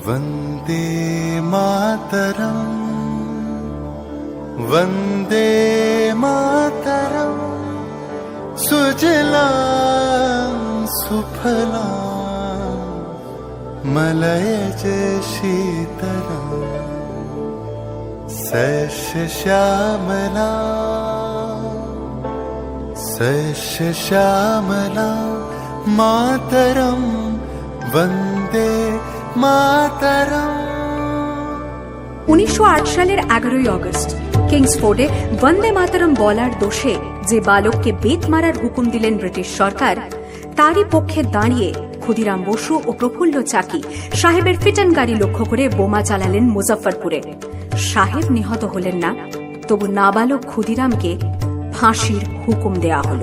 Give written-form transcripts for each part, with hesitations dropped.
वन्दे मातरम् वन्दे मातरम् सुजलां सुफलां मलयज शीतलां सस्यश्यामलां मातरं वन्दे मातरम्। 1908 সালের 11ই আগস্ট কিংসফোর্ডে বন্দে মাতরম বলার দোষে যে বালককে বেত মারার হুকুম দিলেন ব্রিটিশ সরকার, তারই পক্ষে দাঁড়িয়ে ক্ষুদিরাম বসু ও প্রফুল্ল চাকি সাহেবের ফিটন গাড়ি লক্ষ্য করে বোমা চালালেন মুজফ্ফরপুরে। সাহেব নিহত হলেন না, তবু নাবালক ক্ষুদিরামকে ফাঁসির হুকুম দেয়া হল।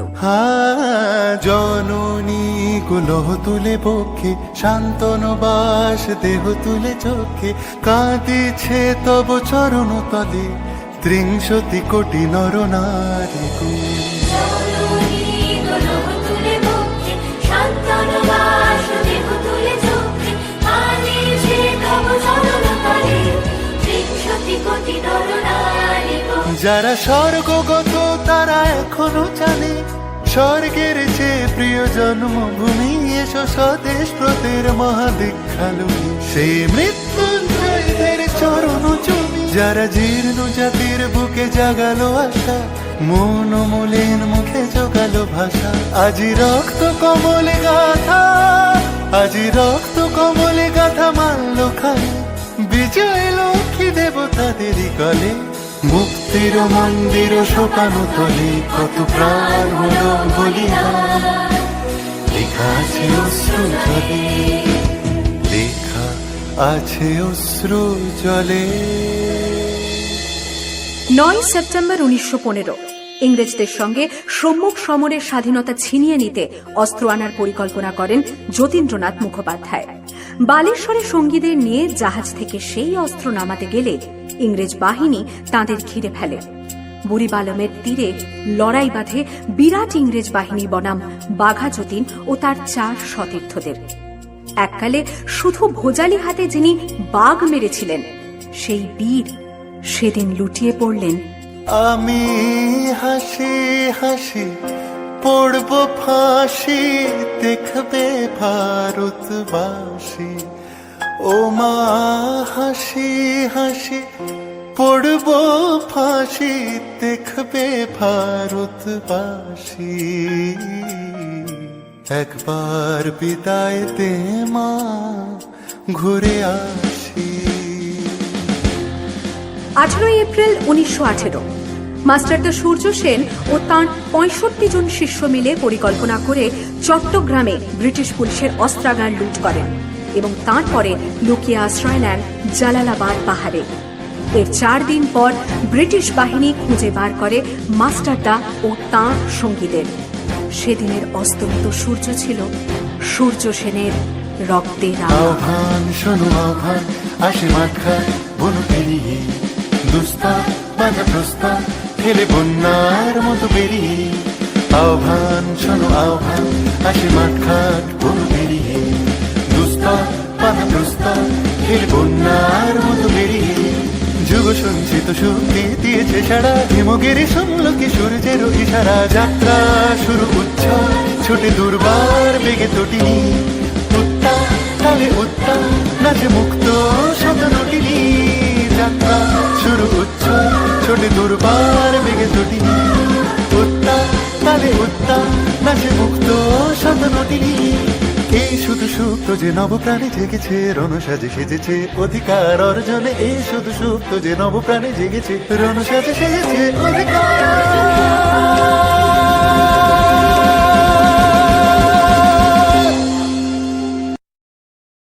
জননী গুলহ তুলে বক্ষে, শান্তন বাস দেহ তুলে চোখে, কাঁদিছে তব চরণ তলে ৩০ কোটি নর নারী। যারা স্বর্গগত তারা এখনো জানে, স্বর্গের চেয়ে প্রিয় জন্মভূমি, এসো স্বদেশ ব্রতের মহাদীক্ষালুমি, সেই মৃত্যুঞ্জয়দের চরণ চুমি। যারা জীর্ণ জাতির বুকে জাগালো আশা, মন মলিন মুখে জোগালো ভাষা, আজি রক্ত কমলে গাথা, আজি রক্ত কমলে গাথা মানলো খালি বিজয় লক্ষ্মী দেবতাদেরই কলে। মুক্তির মন্দির শোকানো তলে কত প্রাণ হলো বলিদান, লেখা আছে অশ্রু জলে, লেখা আছে অশ্রু জলে। 9 সেপ্টেম্বর 1915 ইংরেজদের সঙ্গে সম্মুখ সমরের স্বাধীনতা ছিনিয়ে নিতে অস্ত্র আনার পরিকল্পনা করেন যতীন্দ্রনাথ মুখোপাধ্যায়। বালেশ্বরে সঙ্গীদের নিয়ে জাহাজ থেকে সেই অস্ত্র নামাতে গেলে ইংরেজ বাহিনী তাঁদের ঘিরে ফেলে। বুড়িবালমের তীরে লড়াই বাঁধে বিরাট ইংরেজ বাহিনী বনাম বাঘা যতীন ও তার 4 সতীর্থদের। এককালে শুধু ভোজালি হাতে যিনি বাঘ মেরেছিলেন, সেই বীর সেদিন লুটিয়ে পড়লেন। আমি হাসি হাসি পড়ব ফাঁসি, দেখবে ভারতবাসী। ও মা হাসি হাসি পড়ব ফাঁসি, দেখবে ভারতবাসী। একবার বিদায় দে মা, ঘুরে আসি। 18 এপ্রিল 1918 মাস্টারদা সূর্য সেন ও তাঁর 65 জন শিষ্য মিলে পরিকল্পনা করে চট্টগ্রামে ব্রিটিশ পুলিশের অস্ত্রাগার লুট করেন এবং তারপরে লুকিয়ে আশ্রয় নেন জালালাবাদ পাহাড়ে। এর 4 দিন পর ব্রিটিশ বাহিনী খুঁজে বার করে মাস্টারদা ও তাঁর সঙ্গীদের। সেদিনের অস্তমিত সূর্য ছিল সূর্য সেনের রক্তের আহ্বান। শোনো আহ্বান, আসে মাঠা বনু পেরিয়ে, দুস্তার বাধা প্রস্তার খেলে বন্যার মতো বেরিয়ে। আহ্বান শোনো আহ্বান, আসে মাঠঘাট বনু পেরিয়ে, দুস্তার বাধা প্রস্তার খেলে বন্যার মতো বেরিয়ে। যুগ সঞ্চিত শক্তি দিয়েছে সারা, হিমগিরি শুনলো কি সূর্যের ইশারা। যাত্রা শুরু উচ্ছ্বাস, ছোটে দুর্বার বেগে তটিনী, উত্তা তালে উত্তা নাচে মুক্ত শত নটিনী। যাত্রা শুরু উচ্ছ্বাস, ছোটে দুর্বার বেগে তটিনী, উত্তা তালে উত্তা নাচে মুক্ত শত নটিনী। এই শুধু সুপ্ত যে নবপ্রাণে জেগেছে, রণসাজে সেজেছে অধিকার অর্জনে। এই শুধু সুপ্ত যে নবপ্রাণে জেগেছে, রণসাজে সেজেছে অধিকার